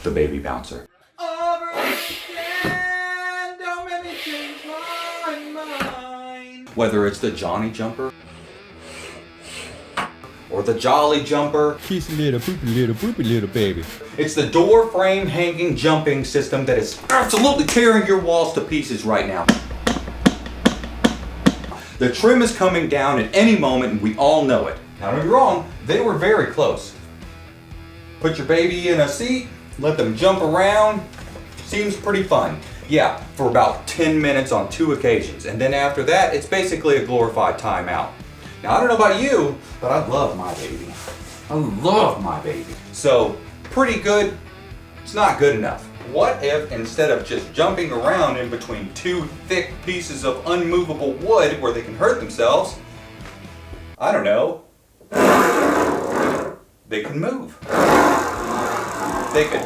the baby bouncer. Whether it's the Johnny jumper or the Jolly jumper, She's a little poopy little baby. it's the door frame hanging jumping system that is absolutely tearing your walls to pieces right now. The trim is coming down at any moment and we all know it. Now don't get me wrong, they were very close. Put your baby in a seat, let them jump around, seems pretty fun. Yeah, for about 10 minutes on 2 occasions. And then after that, it's basically a glorified timeout. Now I don't know about you, but I love my baby. I love my baby. So, pretty good, it's not good enough. What if instead of just jumping around in between 2 thick pieces of unmovable wood where they can hurt themselves, I don't know, they can move. They could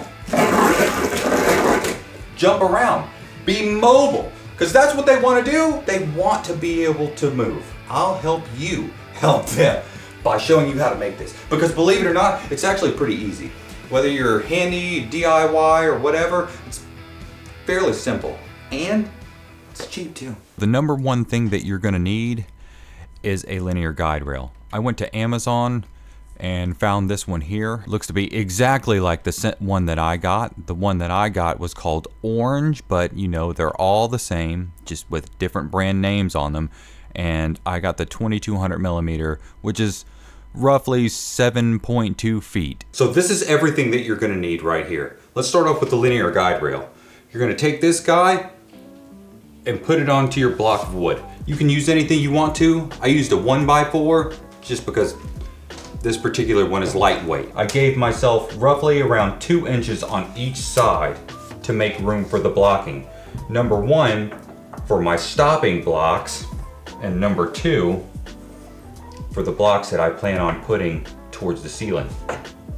jump around, be mobile, because that's what they want to do. They want to be able to move. I'll help you help them by showing you how to make this. Because believe it or not, it's actually pretty easy. Whether you're handy, DIY, or whatever, it's fairly simple. And it's cheap too. The number one thing that you're gonna need is a linear guide rail. I went to Amazon and found this one here. Looks to be exactly like the one that I got. The one that I got was called Orange, but you know, they're all the same, just with different brand names on them. And I got the 2200 millimeter, which is roughly 7.2 feet. So this is everything that you're gonna need right here. Let's start off with the linear guide rail. You're gonna take this guy and put it onto your block of wood. You can use anything you want to. I used a 1x4 just because this particular one is lightweight. I gave myself roughly around 2 inches on each side to make room for the blocking. Number 1 for my stopping blocks, and number 2 for the blocks that I plan on putting towards the ceiling.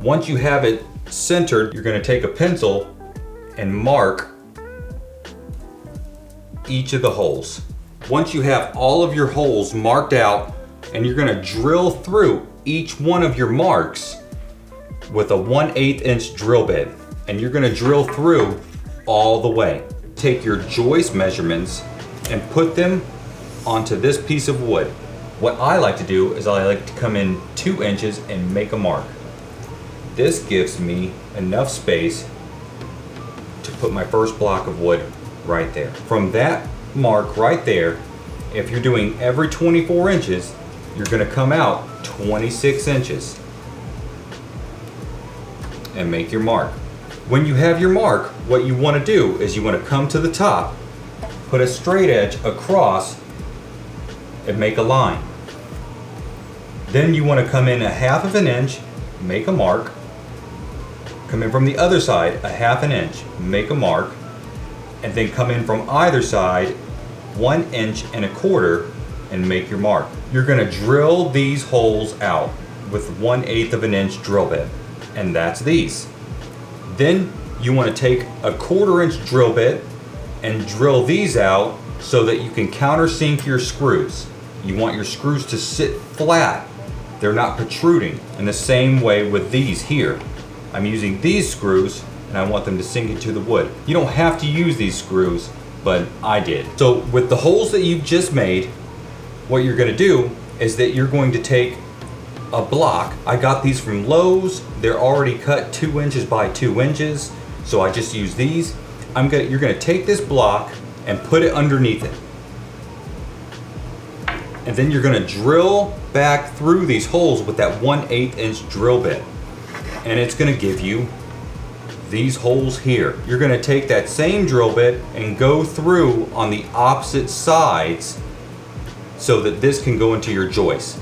Once you have it centered, you're gonna take a pencil and mark each of the holes. Once you have all of your holes marked out, and you're gonna drill through each one of your marks with a 1/8 inch drill bit, and you're gonna drill through all the way. Take your joist measurements and put them onto this piece of wood. What I like to do is I like to come in 2 inches and make a mark. This gives me enough space to put my first block of wood right there. From that mark right there, if you're doing every 24 inches, you're gonna come out 26 inches and make your mark. When you have your mark, what you wanna do is you wanna come to the top, put a straight edge across and make a line. Then you wanna come in 1/2 inch, make a mark, come in from the other side 1/2 inch, make a mark, and then come in from either side 1.25 inches and make your mark. You're gonna drill these holes out with 1/8 inch drill bit, and that's these. Then you wanna take a 1/4 inch drill bit and drill these out so that you can countersink your screws. You want your screws to sit flat. They're not protruding. In the same way with these here. I'm using these screws and I want them to sink into the wood. You don't have to use these screws, but I did. So with the holes that you've just made, what you're gonna do is that you're going to take a block. I got these from Lowe's. They're already cut 2 inches by 2 inches. So I just use these. You're gonna take this block and put it underneath it. And then you're gonna drill back through these holes with that 1/8 inch drill bit. And it's gonna give you these holes here. You're gonna take that same drill bit and go through on the opposite sides so that this can go into your joist.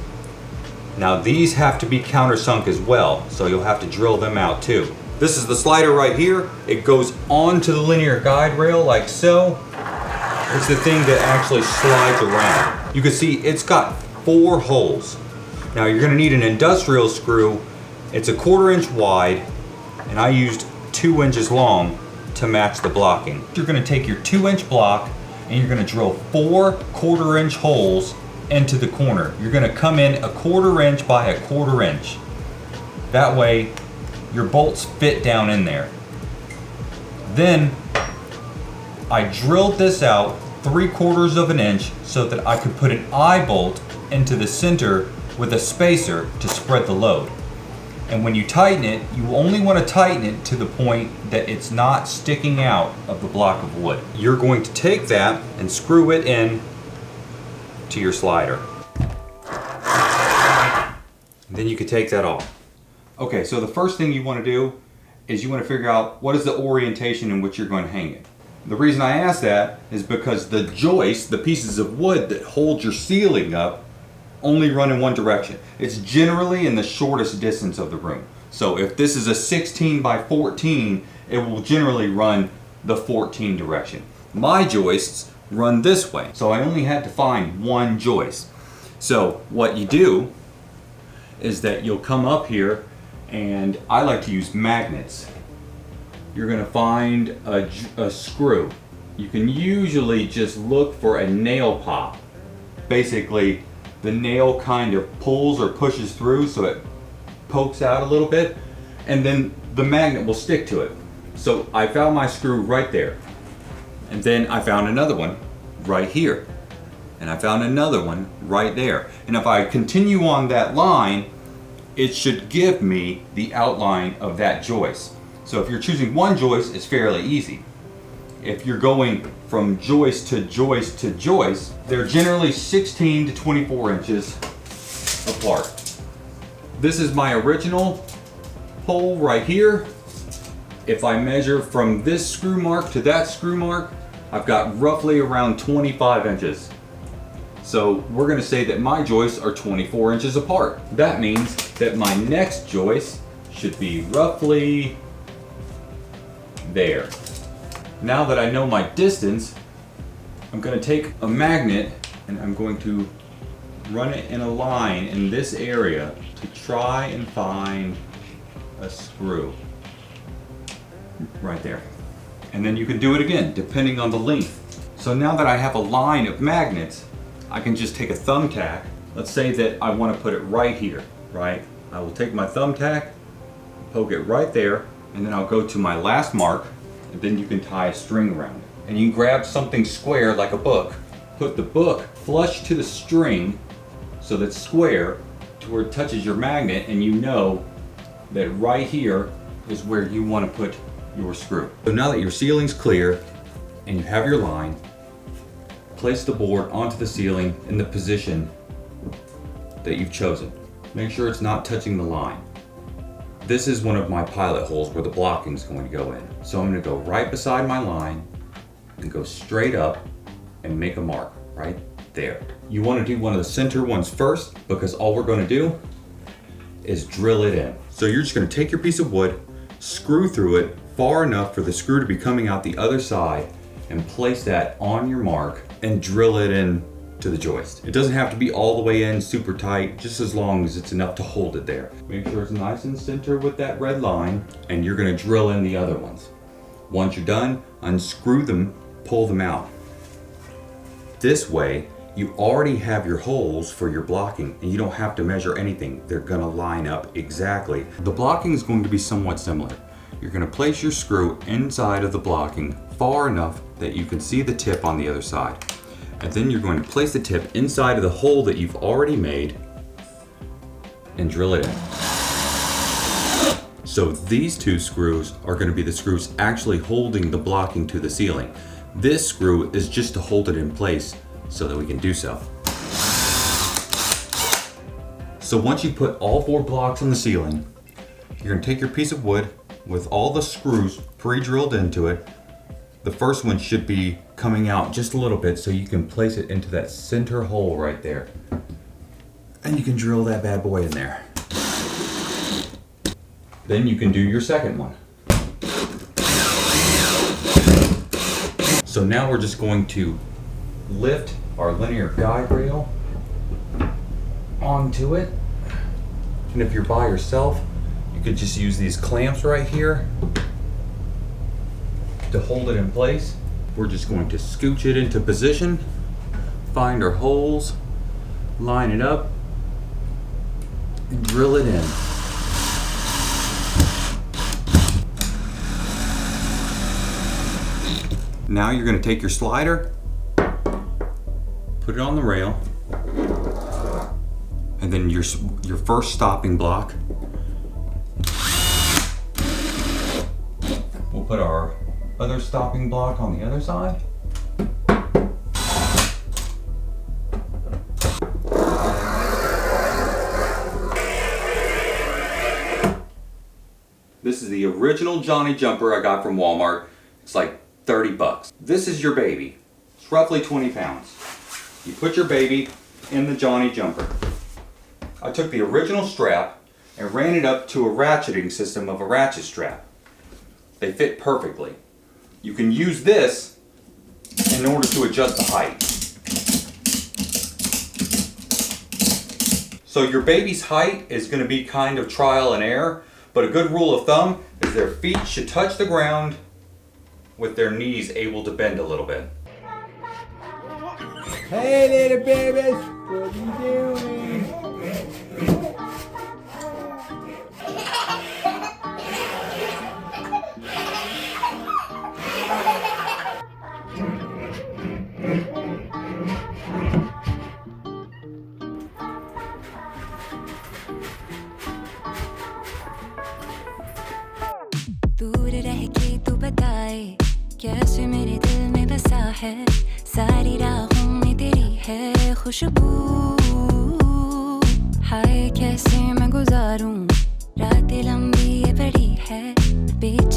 Now these have to be countersunk as well, so you'll have to drill them out too. This is the slider right here. It goes onto the linear guide rail like so. It's the thing that actually slides around. You can see it's got 4 holes. Now you're gonna need an industrial screw. It's a 1/4 inch wide, and I used 2 inches long to match the blocking. You're gonna take your 2 inch block and you're gonna drill 4 1/4 inch holes into the corner. You're gonna come in a 1/4 inch by a 1/4 inch. That way your bolts fit down in there. Then I drilled this out 3/4 of an inch so that I could put an eye bolt into the center with a spacer to spread the load. And when you tighten it, you only want to tighten it to the point that it's not sticking out of the block of wood. You're going to take that and screw it in to your slider. And then you can take that off. Okay, so the first thing you want to do is you want to figure out what is the orientation in which you're going to hang it. The reason I ask that is because the joists, the pieces of wood that hold your ceiling up, only run in one direction. It's generally in the shortest distance of the room. So if this is a 16 by 14, it will generally run the 14 direction. My joists run this way, so I only had to find one joist. So what you do is that you'll come up here, and I like to use magnets. You're gonna find a screw. You can usually just look for a nail pop. Basically, the nail kind of pulls or pushes through so it pokes out a little bit, and then the magnet will stick to it. So I found my screw right there. And then I found another one right here. And I found another one right there. And if I continue on that line, it should give me the outline of that joist. So if you're choosing one joist, it's fairly easy. If you're going from joist to joist to joist, they're generally 16 to 24 inches apart. This is my original hole right here. If I measure from this screw mark to that screw mark, I've got roughly around 25 inches. So we're gonna say that my joists are 24 inches apart. That means that my next joist should be roughly there. Now that I know my distance, I'm going to take a magnet and I'm going to run it in a line in this area to try and find a screw right there. And then you can do it again depending on the length. So now that I have a line of magnets, I can just take a thumbtack. Let's say that I want to put it right here, right? I will take my thumbtack, poke it right there, and then I'll go to my last mark, and then you can tie a string around it. And you can grab something square like a book, put the book flush to the string so that's square to where it touches your magnet, and you know that right here is where you want to put your screw. So now that your ceiling's clear and you have your line, place the board onto the ceiling in the position that you've chosen. Make sure it's not touching the line. This is one of my pilot holes where the blocking is going to go in. So I'm going to go right beside my line and go straight up and make a mark right there. You want to do one of the center ones first because all we're going to do is drill it in. So you're just going to take your piece of wood, screw through it far enough for the screw to be coming out the other side, and place that on your mark and drill it in to the joist. It doesn't have to be all the way in super tight, just as long as it's enough to hold it there. Make sure it's nice and center with that red line, and you're gonna drill in the other ones. Once you're done, unscrew them, pull them out. This way, you already have your holes for your blocking, and you don't have to measure anything. They're gonna line up exactly. The blocking is going to be somewhat similar. You're gonna place your screw inside of the blocking far enough that you can see the tip on the other side. And then you're going to place the tip inside of the hole that you've already made and drill it in. So these two screws are going to be the screws actually holding the blocking to the ceiling. This screw is just to hold it in place so that we can do so. So once you put all 4 blocks on the ceiling, you're going to take your piece of wood with all the screws pre-drilled into it. The first one should be coming out just a little bit so you can place it into that center hole right there. And you can drill that bad boy in there. Then you can do your second one. So now we're just going to lift our linear guide rail onto it. And if you're by yourself, you could just use these clamps right here to hold it in place. We're just going to scooch it into position, find our holes, line it up, and drill it in. Now you're going to take your slider, put it on the rail, and then your first stopping block. We'll put our other stopping block on the other side. This is the original Johnny jumper I got from Walmart. It's like 30 bucks. This is your baby. It's roughly 20 pounds. You put your baby in the Johnny jumper. I took the original strap and ran it up to a ratcheting system of a ratchet strap. They fit perfectly. You can use this in order to adjust the height. So your baby's height is going to be kind of trial and error, but a good rule of thumb is their feet should touch the ground with their knees able to bend a little bit. Hey, little babies, what you doing? दूर रह के तू बताए कैसे मेरे दिल में बसा है सारी राहों में तेरी है खुशबू हाय कैसे मैं गुजारूं रातें लंबी ये बड़ी है बेचैन